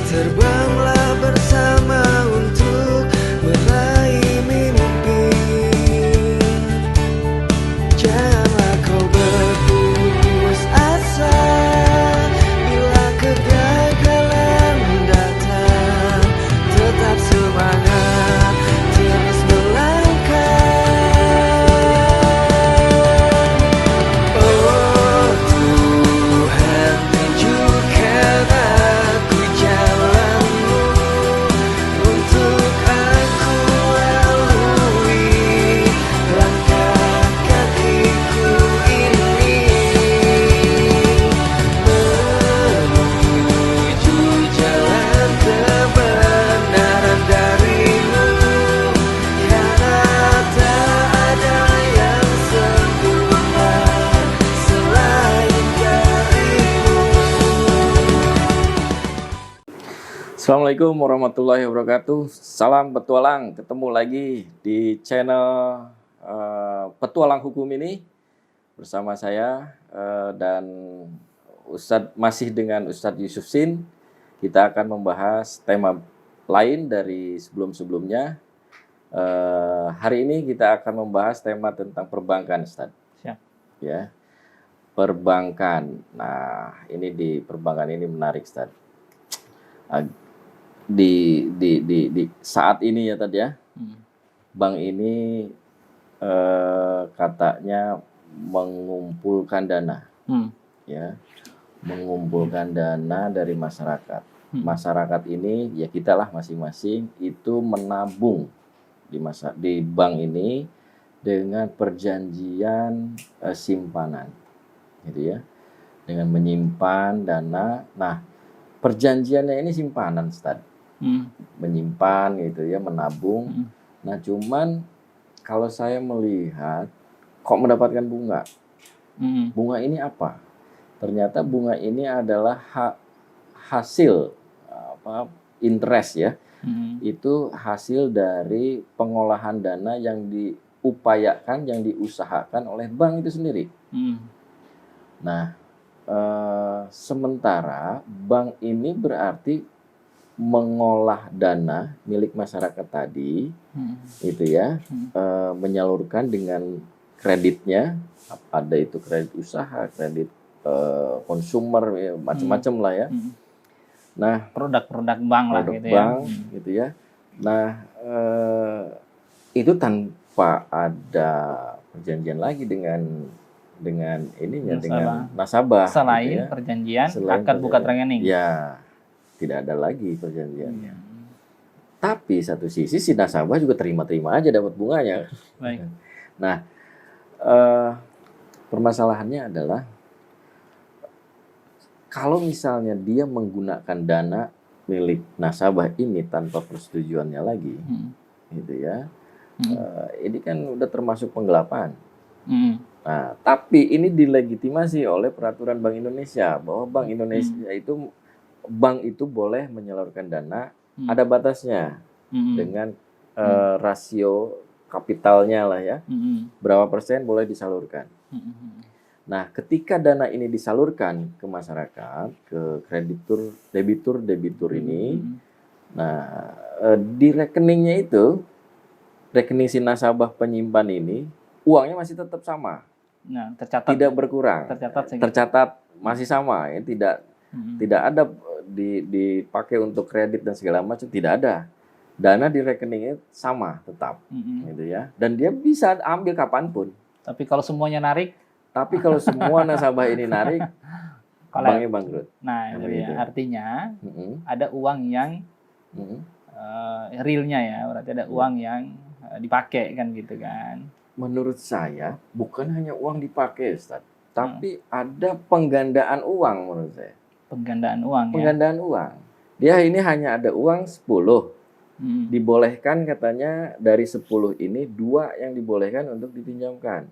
Terbanglah bersama untuk meraih mimpi. Janganlah kau berputus asa bila kegagalan datang. Tetap semangat, terus melangkah. Oh Tuhan, tunjukkan aku jalanmu untuk aku lalui langkah kakiku ini menuju jalan kebenaran darimu, karena tak ada yang sempurna selain darimu. Assalamualaikum warahmatullahi wabarakatuh. Salam petualang. Ketemu lagi di channel Petualang Hukum ini bersama saya dan masih dengan Ustadz Yusuf Sin. Kita akan membahas tema lain dari sebelum-sebelumnya. Hari ini kita akan membahas tema tentang perbankan, Ustadz. Siap. Ya, perbankan. Nah, ini di perbankan ini menarik, Ustadz. Di saat ini ya tadi ya, bank ini katanya mengumpulkan dana, ya, mengumpulkan dana dari masyarakat. Masyarakat ini ya kita lah masing-masing itu menabung di bank ini dengan perjanjian simpanan, gitu ya, dengan menyimpan dana. Nah, perjanjiannya ini simpanan, Ustadz. Menyimpan gitu ya, menabung. Nah, cuman kalau saya melihat kok mendapatkan bunga. Bunga ini apa? Ternyata bunga ini adalah hasil interest ya. Itu hasil dari pengolahan dana yang diupayakan, yang diusahakan oleh bank itu sendiri. Nah, sementara bank ini berarti mengolah dana milik masyarakat tadi, itu ya, menyalurkan dengan kreditnya, ada itu kredit usaha, kredit konsumer, ya, macam-macam lah ya. Nah, Produk-produk bank lah produk gitu bank, ya. gitu ya. Nah, itu tanpa ada perjanjian lagi dengan ininya, dengan nasabah. Selain gitu ya. perjanjian Selain akad buka perjanjian. rekening. Ya, tidak ada lagi perjanjiannya. Tapi satu sisi si nasabah juga terima-terima aja dapat bunganya. Baik. Nah, permasalahannya adalah kalau misalnya dia menggunakan dana milik nasabah ini tanpa persetujuannya lagi, gitu ya, ini kan udah termasuk penggelapan. Nah, tapi ini dilegitimasi oleh peraturan Bank Indonesia bahwa Bank Indonesia bank itu boleh menyalurkan dana, ada batasnya dengan rasio kapitalnya lah ya, berapa persen boleh disalurkan. Nah, ketika dana ini disalurkan ke masyarakat, ke debitur ini, nah, di rekeningnya itu, rekening si nasabah penyimpan ini, uangnya masih tetap sama. Nah, tercatat. Tidak berkurang. Tercatat masih sama ya, tidak ada dipakai untuk kredit dan segala macam, tidak ada. Dana di rekeningnya sama tetap, gitu ya. Dan dia bisa ambil kapanpun. Tapi kalau semuanya narik, tapi kalau semua nasabah ini narik, banknya bangkrut. Nah, itu gitu. ya. Artinya ada uang yang realnya ya, berarti ada uang yang dipakai kan gitu kan. Menurut saya bukan hanya uang dipakai, Ustaz, tapi ada penggandaan uang menurut saya. Penggandaan uang ya. Penggandaan uang. Dia ini hanya ada uang 10. Dibolehkan katanya dari 10 ini 2 yang dibolehkan untuk dipinjamkan.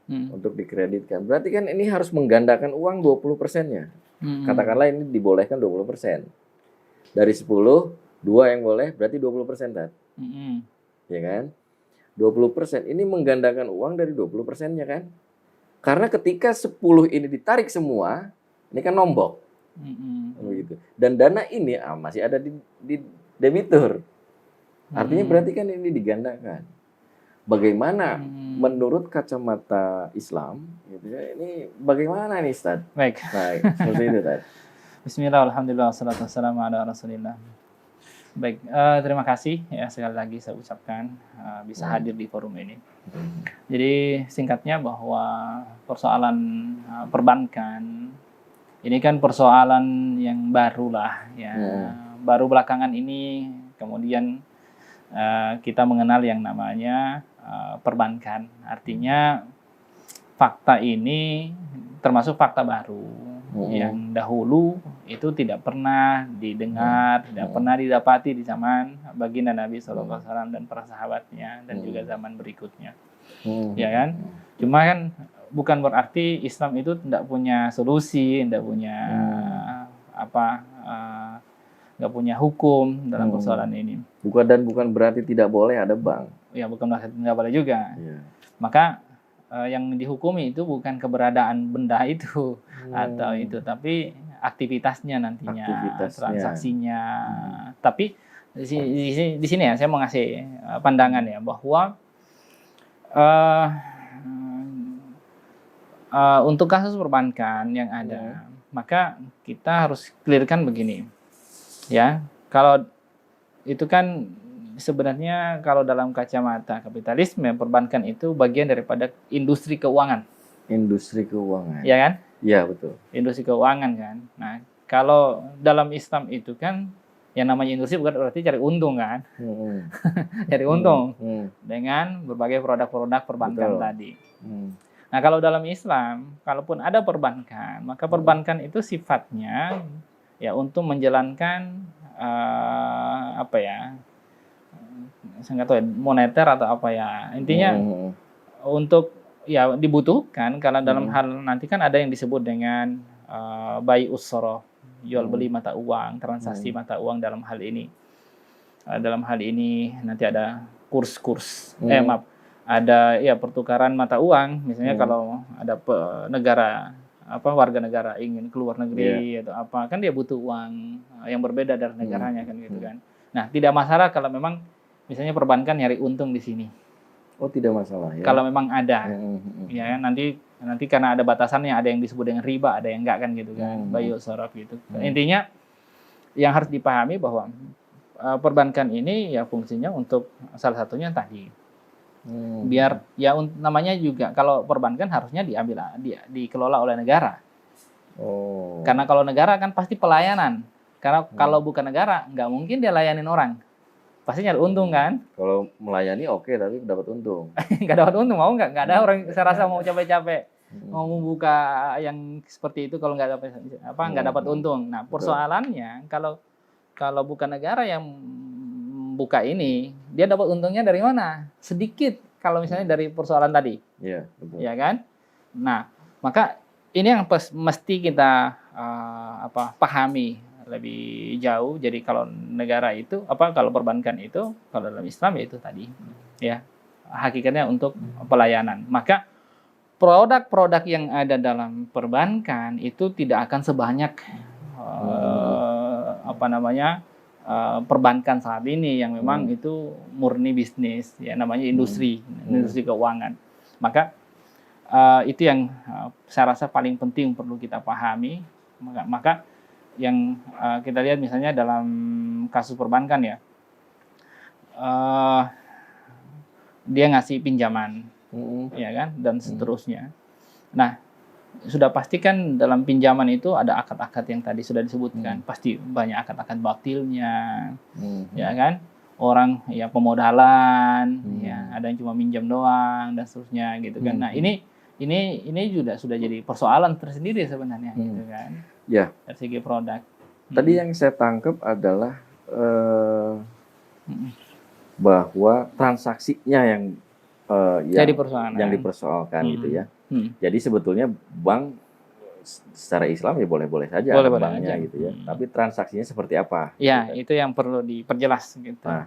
Untuk dikreditkan. Berarti kan ini harus menggandakan uang 20%-nya. Katakanlah ini dibolehkan 20%. Dari 10, 2 yang boleh berarti 20%, Tat. Ya kan? 20%. Ini menggandakan uang dari 20%-nya kan? Karena ketika 10 ini ditarik semua, ini kan nombok. Begitu. Dan dana ini masih ada di debitur. Artinya berarti kan ini digandakan. Bagaimana menurut kacamata Islam, gitu ya, ini bagaimana nih, Ustaz? Baik. Baik, seperti itu, Ustaz. Bismillah, alhamdulillah, wassalatu wassalamu ala rasulillah. Baik, terima kasih ya sekali lagi saya ucapkan bisa hadir di forum ini. Jadi singkatnya bahwa persoalan perbankan ini kan persoalan yang baru lah ya. Baru belakangan ini kemudian kita mengenal yang namanya perbankan. Artinya fakta ini termasuk fakta baru yang dahulu itu tidak pernah didengar, tidak pernah didapati di zaman baginda Nabi SAW dan para sahabatnya dan juga zaman berikutnya, ya kan? Cuma kan bukan berarti Islam itu tidak punya solusi, tidak punya nggak punya hukum dalam persoalan ini. Bukan berarti tidak boleh ada bank. Ya bukan berarti tidak boleh juga. Maka yang dihukumi itu bukan keberadaan benda itu atau itu, tapi aktivitasnya nantinya, transaksinya. Tapi di sini ya saya mau ngasih pandangan ya bahwa untuk kasus perbankan yang ada, maka kita harus clearkan begini, ya. Kalau itu kan sebenarnya kalau dalam kacamata kapitalisme, perbankan itu bagian daripada industri keuangan. Industri keuangan. Ya kan? Iya, betul. Industri keuangan kan. Nah, kalau dalam Islam itu kan yang namanya industri bukan berarti cari untung kan. Cari untung dengan berbagai produk-produk perbankan tadi. Nah, kalau dalam Islam, kalaupun ada perbankan, maka perbankan itu sifatnya ya untuk menjalankan saya nggak tahu ya, moneter atau apa ya, intinya untuk ya dibutuhkan karena dalam hal nanti kan ada yang disebut dengan bai usroh, jual beli mata uang, transaksi mata uang dalam hal ini. Dalam hal ini nanti ada kurs-kurs, ada ya pertukaran mata uang, misalnya kalau ada negara warga negara ingin keluar negeri atau apa, kan dia butuh uang yang berbeda dari negaranya kan gitu kan. Nah, tidak masalah kalau memang misalnya perbankan nyari untung di sini. Oh, tidak masalah ya. Kalau memang ada. Ya, nanti karena ada batasannya, ada yang disebut dengan riba, ada yang enggak kan gitu kan. Bayu saraf gitu. Intinya yang harus dipahami bahwa perbankan ini ya fungsinya untuk salah satunya tadi. Biar ya namanya juga kalau perbankan harusnya dikelola oleh negara. Karena kalau negara kan pasti pelayanan. Karena kalau bukan negara nggak mungkin dia layanin orang. Pasti nyari untung kan? Kalau melayani oke, tapi dapat untung. Nggak dapat untung, mau nggak? Nggak ada orang saya rasa mau capek-capek mau membuka yang seperti itu kalau nggak dapat untung. Nah, persoalannya kalau bukan negara yang buka ini, dia dapat untungnya dari mana? Sedikit kalau misalnya dari persoalan tadi. Iya, betul. Ya kan? Nah, maka ini yang mesti kita pahami lebih jauh. Jadi kalau negara itu kalau perbankan itu kalau dalam Islam ya itu tadi ya hakikatnya untuk pelayanan. Maka produk-produk yang ada dalam perbankan itu tidak akan sebanyak perbankan saat ini yang memang itu murni bisnis ya, namanya industri keuangan. Maka itu yang saya rasa paling penting perlu kita pahami. Maka yang kita lihat misalnya dalam kasus perbankan ya, dia ngasih pinjaman, ya kan, dan seterusnya. Nah, sudah pasti kan dalam pinjaman itu ada akad-akad yang tadi sudah disebutkan, pasti banyak akad-akad batilnya, ya kan, orang ya pemodalan, ya ada yang cuma minjam doang dan seterusnya gitu kan. Nah ini juga sudah jadi persoalan tersendiri sebenarnya, gitu kan. Ya. Dari segi produk. Tadi yang saya tangkap adalah bahwa transaksinya yang dipersoalkan gitu ya. Jadi sebetulnya bank secara Islam ya boleh-boleh saja banknya gitu ya. Tapi transaksinya seperti apa? Ya, gitu. Itu yang perlu diperjelas gitu. Nah,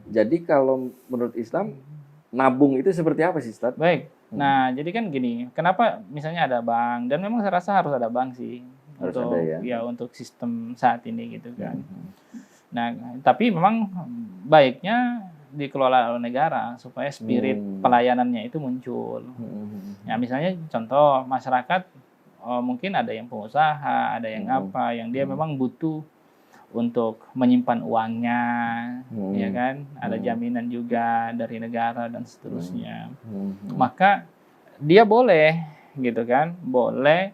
jadi kalau menurut Islam nabung itu seperti apa sih, Ustaz? Baik. Nah, jadi kan gini, kenapa misalnya ada bank, dan memang saya rasa harus ada bank sih. Harus untuk ada ya. untuk sistem saat ini gitu kan. Nah, tapi memang baiknya dikelola oleh negara supaya spirit pelayanannya itu muncul. Ya, misalnya contoh masyarakat mungkin ada yang pengusaha, ada yang apa, yang dia memang butuh untuk menyimpan uangnya, ya kan? Ada jaminan juga dari negara dan seterusnya. Maka dia boleh, gitu kan? Boleh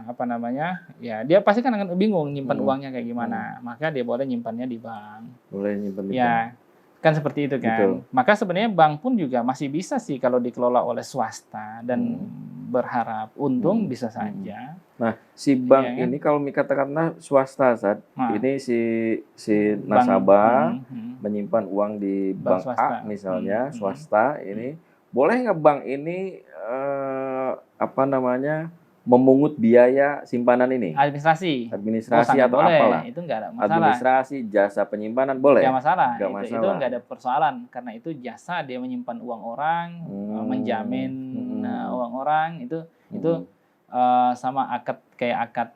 apa namanya? Ya, dia pasti kan akan bingung nyimpan uangnya kayak gimana. Maka dia boleh nyimpannya di bank. Boleh nyimpan di bank. Ya, kan seperti itu kan. Betul. Maka sebenarnya bank pun juga masih bisa sih kalau dikelola oleh swasta dan berharap untung bisa saja. Nah, si bank Iya kan? ini kalau katakanlah swasta, Ustaz, Nah. ini si nasabah menyimpan uang di bank swasta. A misalnya, swasta ini, boleh nggak bank ini apa namanya memungut biaya simpanan ini? Administrasi Administrasi atau boleh. Apalah? Itu nggak ada masalah. Administrasi, jasa penyimpanan boleh? Nggak masalah. Nggak Itu masalah. nggak ada persoalan karena itu jasa dia menyimpan uang orang, menjamin uang orang itu sama kayak akad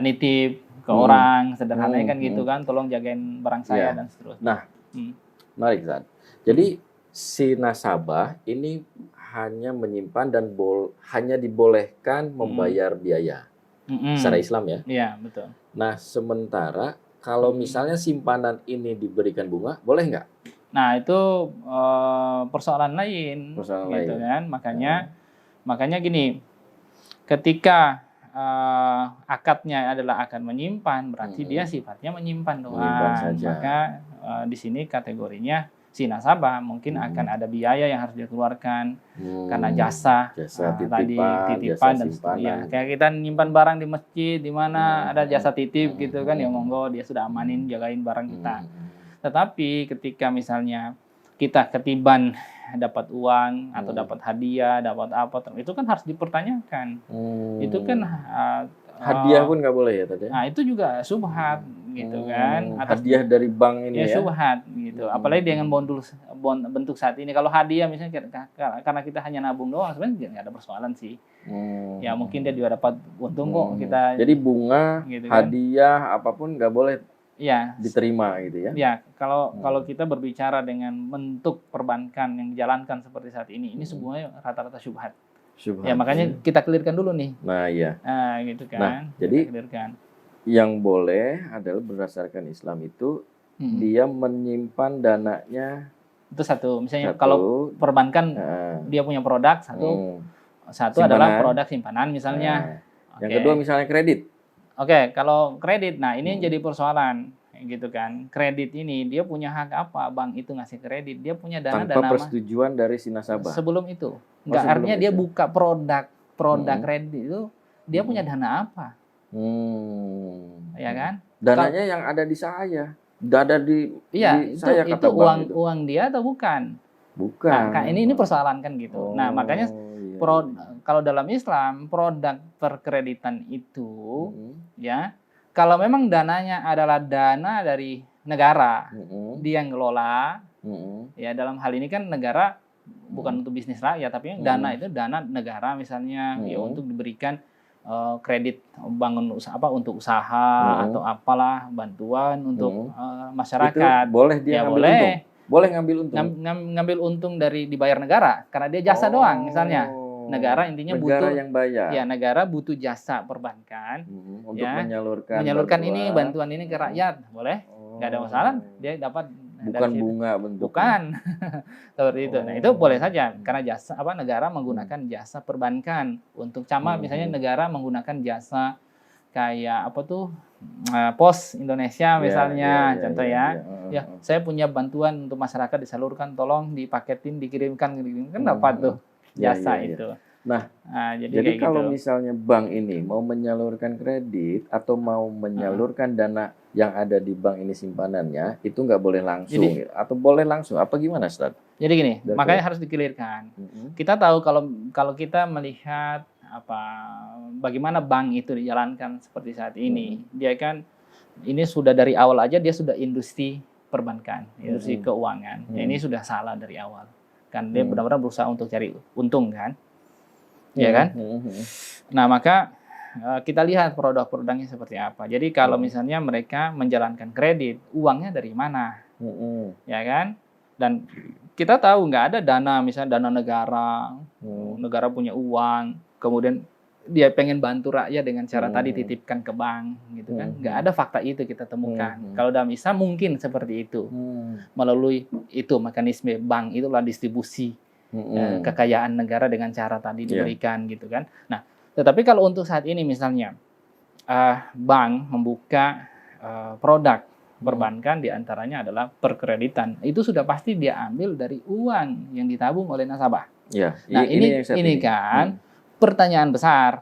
nitip ke orang, sederhananya kan gitu kan, tolong jagain barang saya dan seterusnya. Nah, menarik, Ustaz. Jadi si nasabah ini hanya menyimpan dan hanya dibolehkan membayar biaya secara Islam ya. Iya, betul. Nah, sementara kalau misalnya simpanan ini diberikan bunga, boleh nggak? Nah, itu persoalan lain, gitu kan. Makanya gini, ketika akadnya adalah akan menyimpan, berarti dia sifatnya menyimpan doang. Menyimpan saja. Maka di sini kategorinya si nasabah mungkin akan ada biaya yang harus dikeluarkan karena jasa titipan dan seterusnya. Kayak kita nyimpan barang di masjid, di mana ada jasa titip gitu kan, ya monggo dia sudah amanin jagain barang kita. Tetapi ketika misalnya kita ketiban dapat uang atau dapat hadiah, dapat apa, itu kan harus dipertanyakan. Itu kan hadiah pun nggak boleh ya tadi. Nah, itu juga subhat gitu kan. Hadiah dari bank ini ya. Subhat gitu. Apalagi dengan bentuk saat ini. Kalau hadiah misalnya karena kita hanya nabung doang, sebenarnya nggak ada persoalan sih. Ya mungkin dia juga dapat untung kok kita. Jadi bunga, gitu kan? Hadiah apapun nggak boleh diterima gitu ya. Ya, kalau kita berbicara dengan bentuk perbankan yang dijalankan seperti saat ini semuanya rata-rata syubhat. Ya, makanya kita clearkan dulu nih. Nah, iya. Nah, gitu kan. Nah, jadi yang boleh adalah berdasarkan Islam itu dia menyimpan dananya itu satu. Misalnya kalau perbankan dia punya produk satu adalah produk simpanan misalnya. Yang kedua misalnya kredit. Oke, kalau kredit, nah ini yang jadi persoalan, gitu kan. Kredit ini dia punya hak apa? Bank itu ngasih kredit, dia punya dana tanpa persetujuan dari si nasabah. Sebelum itu, nggak artinya dia buka produk kredit itu, dia punya dana apa? Ya kan? Dananya yang ada di saya, ada di saya kata itu uang dia atau bukan? Bukan. Nah, ini persoalan kan gitu. Nah, makanya kalau dalam Islam produk perkreditan itu ya kalau memang dananya adalah dana dari negara, dia yang ngelola, ya dalam hal ini kan negara bukan untuk bisnis rakyat, tapi dana itu dana negara misalnya ya untuk diberikan kredit bangun untuk usaha atau apalah bantuan untuk masyarakat. Itu boleh dia ngambil untung. Boleh ngambil untung. Ngambil untung dari dibayar negara karena dia jasa doang misalnya. Negara intinya butuh yang bayar. Ya, negara butuh jasa perbankan untuk menyalurkan bantuan ini ke rakyat. Boleh? Nggak ada masalah. Dia dapat bukan bunga bentuknya. Bukan. Seperti itu. Nah, itu boleh saja karena negara menggunakan jasa perbankan untuk misalnya negara menggunakan jasa kayak Pos Indonesia misalnya ya saya punya bantuan untuk masyarakat disalurkan, tolong dipaketin, dikirimkan kan dapat tuh jasa itu. Nah, jadi kalau misalnya bank ini mau menyalurkan kredit atau mau menyalurkan dana yang ada di bank ini simpanannya, itu nggak boleh langsung atau boleh langsung apa gimana, Ustaz? Jadi gini, makanya harus dikelirkan. Kita tahu kalau kita melihat bagaimana bank itu dijalankan seperti saat ini, dia kan ini sudah dari awal aja dia sudah industri perbankan, industri keuangan. Ini sudah salah dari awal. Kan dia benar-benar berusaha untuk cari untung kan, ya kan? Nah maka kita lihat produk-produknya seperti apa. Jadi kalau misalnya mereka menjalankan kredit, uangnya dari mana, ya kan? Dan kita tahu nggak ada dana, misalnya dana negara, negara punya uang, kemudian dia pengen bantu rakyat dengan cara tadi titipkan ke bank, gitu kan? Nggak ada fakta itu kita temukan. Kalau dalam Islam mungkin seperti itu, melalui itu mekanisme bank itulah distribusi kekayaan negara dengan cara tadi diberikan, gitu kan? Nah, tetapi kalau untuk saat ini misalnya bank membuka produk perbankan diantaranya adalah perkreditan, itu sudah pasti dia ambil dari uang yang ditabung oleh nasabah. Ya, nah ini kan pertanyaan besar,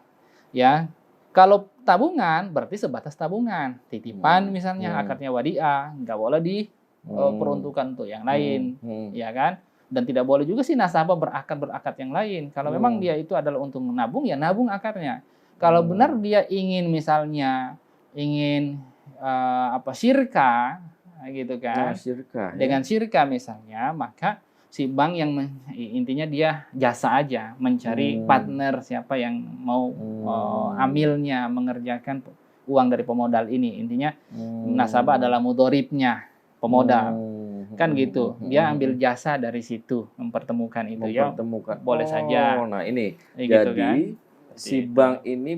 ya. Kalau tabungan berarti sebatas tabungan, titipan misalnya akadnya wadiah, nggak boleh diperuntukkan untuk yang lain, ya kan? Dan tidak boleh juga sih nasabah berakad yang lain. Kalau memang dia itu adalah untuk menabung, ya nabung akadnya. Kalau benar dia ingin misalnya syirka, gitu kan? Dengan syirka misalnya, maka si bank yang intinya dia jasa aja mencari partner siapa yang mau amilnya mengerjakan uang dari pemodal ini. Intinya nasabah adalah mudoribnya pemodal, kan gitu. Dia ambil jasa dari situ, mempertemukan itu ya. Boleh saja. Nah ini gitu jadi kan? si bank ini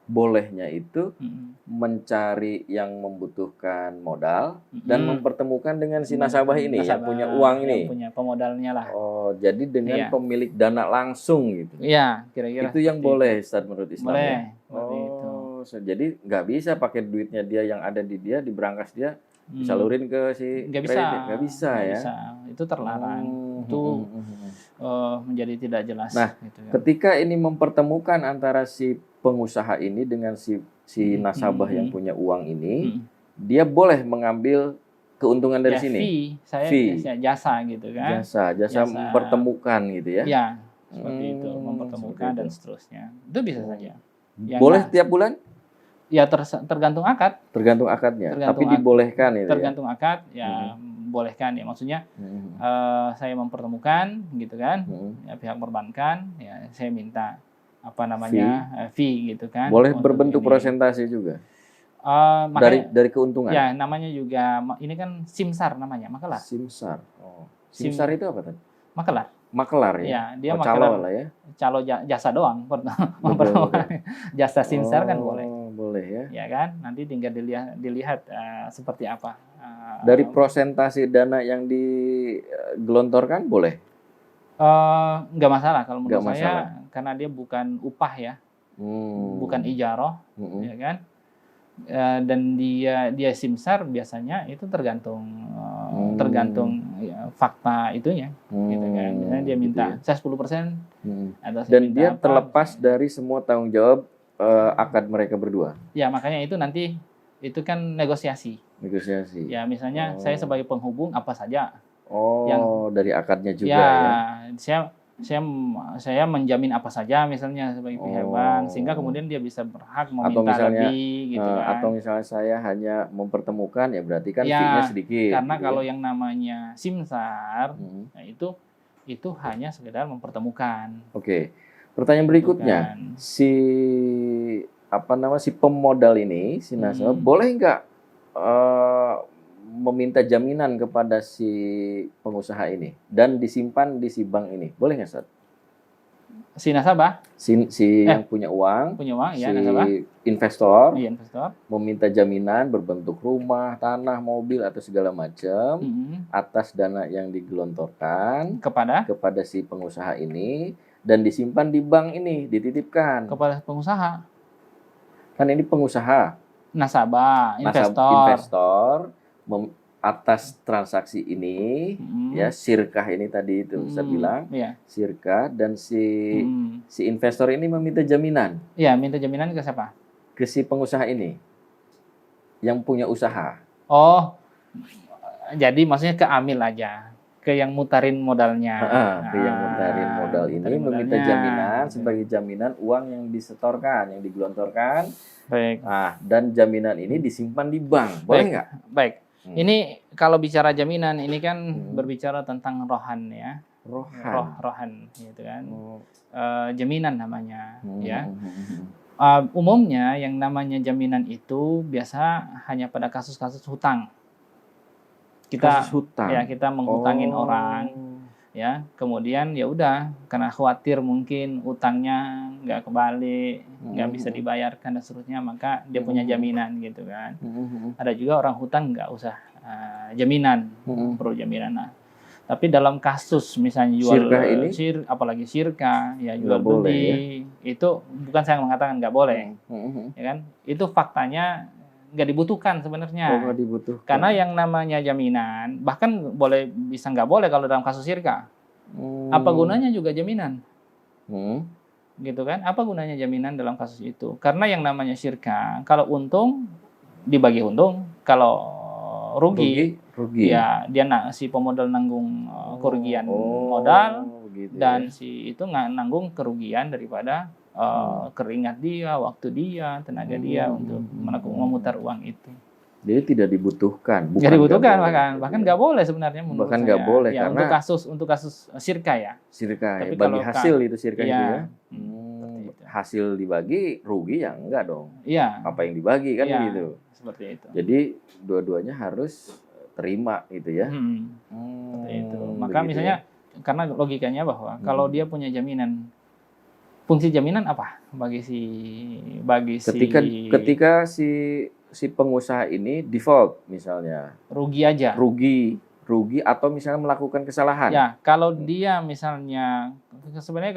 bolehnya itu mencari yang membutuhkan modal dan mempertemukan dengan si nasabah ini yang punya uang ini, yang punya pemodalnya lah. Oh, jadi dengan pemilik dana langsung gitu. Iya, kira-kira itu yang boleh, Ustaz, menurut Islam. Boleh, ya? Jadi nggak bisa pakai duitnya dia yang ada di dia, diberangkas dia disalurin ke si kredit. Nggak bisa ya. Itu terlarang. Itu menjadi tidak jelas. Nah, gitu kan. ketika ini mempertemukan antara si pengusaha ini dengan si nasabah yang punya uang ini, dia boleh mengambil keuntungan dari sini. Fee. Jasa gitu kan. Jasa mempertemukan gitu ya. Ya, seperti itu, mempertemukan dan seterusnya. Itu bisa saja. Boleh tiap bulan? Ya tergantung akad. Tergantung akadnya. Tapi dibolehkan itu. Tergantung akad, ya bolehkan ya. Maksudnya saya mempertemukan gitu kan. Ya, pihak perbankan, ya saya minta fee gitu kan. Boleh berbentuk persentase juga. Dari keuntungan. Ya, namanya juga ini kan simsar namanya, makelar. Simsar. Simsar itu apa tadi? Makelar. Makelar ya. Ya, dia makelar lah ya. Calo jasa doang. Jasa simsar kan boleh. Boleh ya. Ya kan? Nanti tinggal dilihat seperti apa. Dari prosentase dana yang digelontorkan boleh? Nggak masalah kalau menurut saya, karena dia bukan upah ya, bukan ijaroh, ya kan? Dan dia simsar biasanya itu tergantung ya, fakta itunya, gitu kan? Misalnya dia minta saya 10%, dan dia terlepas dari semua tanggung jawab akad mereka berdua. Ya, makanya itu nanti itu kan negosiasi. Ya, misalnya saya sebagai penghubung apa saja. Dari akadnya juga ya. Saya menjamin apa saja misalnya sebagai pihak bank, sehingga kemudian dia bisa berhak meminta lebih gitu kan. Atau misalnya saya hanya mempertemukan, ya berarti kan fee-nya sedikit. Karena gitu kalau yang namanya simsar, nah itu hanya sekedar mempertemukan. Oke. Pertanyaan berikutnya, kan. si pemodal ini, si nasabah boleh nggak meminta jaminan kepada si pengusaha ini dan disimpan di si bank ini, boleh nggak, Ustaz? Si nasabah, yang punya uang, ya, nasabah, investor, investor meminta jaminan berbentuk rumah, tanah, mobil atau segala macam atas dana yang digelontorkan kepada si pengusaha ini dan disimpan di bank ini, dititipkan kepada pengusaha. Kan ini pengusaha, nasabah, investor atas transaksi ini, ya sirkah ini tadi itu saya bilang, sirkah, dan si investor ini meminta jaminan. Iya, minta jaminan ke siapa? Ke si pengusaha ini yang punya usaha. Jadi maksudnya ke amil aja, ke yang mutarin modalnya. Ke yang mutarin modal ini meminta jaminan sebagai jaminan uang yang disetorkan, yang digelontorkan. Baik. Dan jaminan ini disimpan di bank, boleh nggak? Baik. Ini kalau bicara jaminan ini kan berbicara tentang rohan ya. Rohan gitu kan. Jaminan namanya ya. Umumnya yang namanya jaminan itu biasa hanya pada kasus-kasus hutang. Kasus hutang. Ya, kita menghutangin orang, ya, kemudian ya udah karena khawatir mungkin utangnya nggak kembali, nggak bisa dibayarkan dan seterusnya, maka dia punya jaminan gitu kan. Ada juga orang hutang nggak usah jaminan, perlu jaminan. Nah, tapi dalam kasus misalnya jual apalagi syirka, ya jual beli, itu bukan saya mengatakan nggak boleh, ya kan? Itu faktanya nggak dibutuhkan sebenarnya. Nggak dibutuhkan. Karena yang namanya jaminan, bahkan bisa nggak boleh kalau dalam kasus syirka. Apa gunanya juga jaminan? Gitu kan? Apa gunanya jaminan dalam kasus itu? Karena yang namanya syirka, kalau untung dibagi untung, kalau rugi. Ya dia si pemodal nanggung kerugian modal, gitu dan si itu nggak nanggung kerugian daripada keringat dia, waktu dia, tenaga dia untuk memutar uang itu. Jadi tidak dibutuhkan. Nggak dibutuhkan bahkan nggak boleh sebenarnya menurut bahkan nggak boleh ya, karena untuk kasus syirka ya. Syirka. Tapi bagi hasil itu syirka itu ya. Hasil dibagi rugi ya enggak dong. Iya. Apa yang dibagi kan gitu. Seperti itu. Jadi dua-duanya harus terima gitu ya. Seperti itu. Maka misalnya karena logikanya bahwa kalau dia punya jaminan, fungsi jaminan apa bagi ketika si pengusaha ini default misalnya rugi atau misalnya melakukan kesalahan. Ya, kalau dia misalnya sebenarnya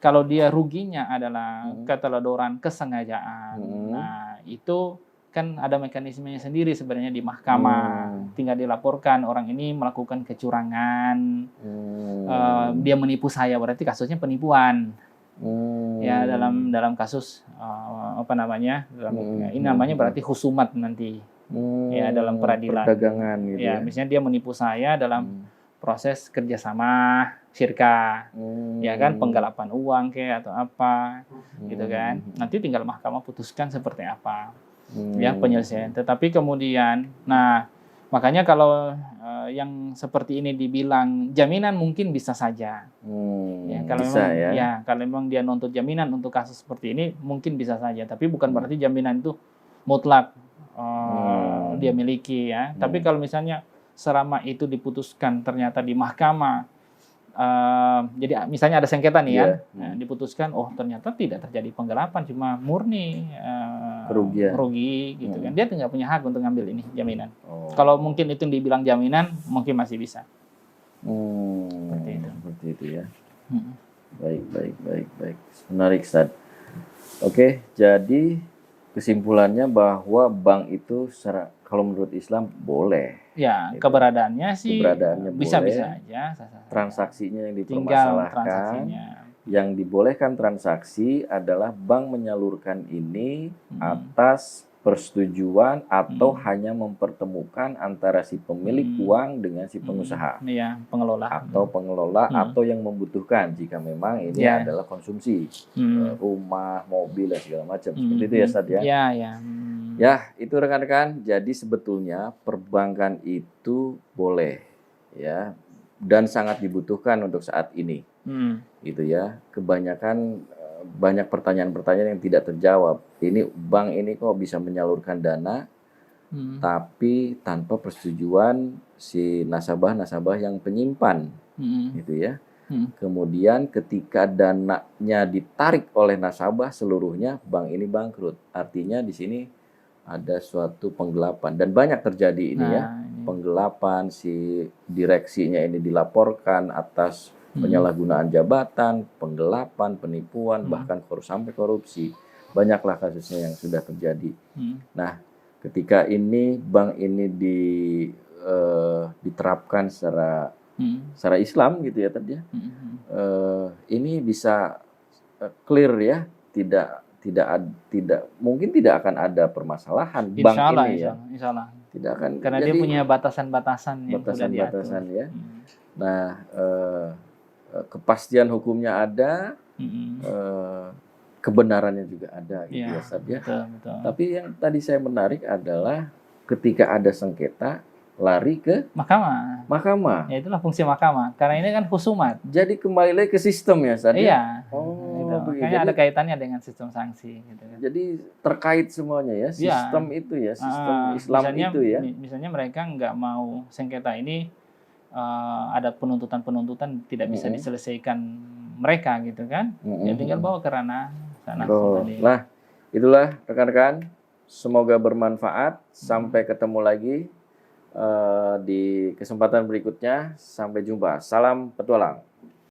kalau dia ruginya adalah keteledoran kesengajaan. Nah, itu kan ada mekanismenya sendiri sebenarnya di mahkamah. Tinggal dilaporkan orang ini melakukan kecurangan. Dia menipu saya, berarti kasusnya penipuan. Ya, dalam kasus ini namanya berarti khusumat nanti. Ya, dalam peradilan. Perdagangan gitu. Ya, misalnya dia menipu saya dalam proses kerjasama syirka, ya kan, penggelapan uang kayak atau apa, gitu kan. Nanti tinggal mahkamah putuskan seperti apa, ya penyelesaian. Tetapi kemudian, nah makanya kalau yang seperti ini dibilang jaminan mungkin bisa saja, ya kalau bisa, memang kalau memang dia nuntut jaminan untuk kasus seperti ini mungkin bisa saja. Tapi bukan berarti jaminan itu mutlak dia miliki ya. Tapi kalau misalnya selama itu diputuskan ternyata di mahkamah, jadi misalnya ada sengketa nih diputuskan, ternyata tidak terjadi penggelapan, cuma murni rugi gitu kan, dia nggak punya hak untuk ngambil ini jaminan. Kalau mungkin itu dibilang jaminan, mungkin masih bisa. Seperti itu ya. Baik. Menarik, Ustaz. Oke, jadi kesimpulannya bahwa bank itu kalau menurut Islam boleh. Ya, keberadaannya sih bisa-bisa aja. Transaksinya yang dipermasalahkan. Yang dibolehkan transaksi adalah bank menyalurkan ini atas persetujuan atau hanya mempertemukan antara si pemilik uang dengan si pengusaha. Iya, pengelola. Atau pengelola atau yang membutuhkan jika memang ini adalah konsumsi. Rumah, mobil, dan segala macam. Seperti itu ya, Ustaz ya? Iya. Ya, itu rekan-rekan. Jadi sebetulnya perbankan itu boleh ya, dan sangat dibutuhkan untuk saat ini. Gitu ya. Kebanyakan banyak pertanyaan-pertanyaan yang tidak terjawab. Ini bank ini kok bisa menyalurkan dana tapi tanpa persetujuan si nasabah yang penyimpan. Gitu ya. Kemudian ketika dananya ditarik oleh nasabah seluruhnya, bank ini bangkrut. Artinya di sini ada suatu penggelapan, dan banyak terjadi ini penggelapan, si direksinya ini dilaporkan atas penyalahgunaan jabatan, penggelapan, penipuan, bahkan sampai korupsi. Banyaklah kasusnya yang sudah terjadi. Nah, ketika ini bank ini diterapkan secara Islam gitu ya tadi ya, ini bisa clear ya, tidak mungkin tidak akan ada permasalahan bank ini ya. Insyaallah. Tidak akan. Karena dia punya batasan-batasan yang sudah diatur. Ya. Nah, kepastian hukumnya ada, kebenarannya juga ada gitu ya, Ustaz ya. Betul. Tapi yang tadi saya menarik adalah ketika ada sengketa lari ke mahkamah. Ya, itulah fungsi mahkamah. Karena ini kan khusumat. Jadi kembali lagi ke sistem ya, Ustaz. Iya. begitu. Makanya ada kaitannya dengan sistem sanksi gitu kan. Jadi terkait semuanya ya, sistem itu ya, sistem Islam misalnya, itu ya. Misalnya mereka nggak mau sengketa ini ada penuntutan tidak bisa diselesaikan mereka gitu kan. Ya tinggal bawa ke ranah sana. Nah, itulah rekan-rekan, semoga bermanfaat. Sampai ketemu lagi di kesempatan berikutnya. Sampai jumpa. Salam petualang.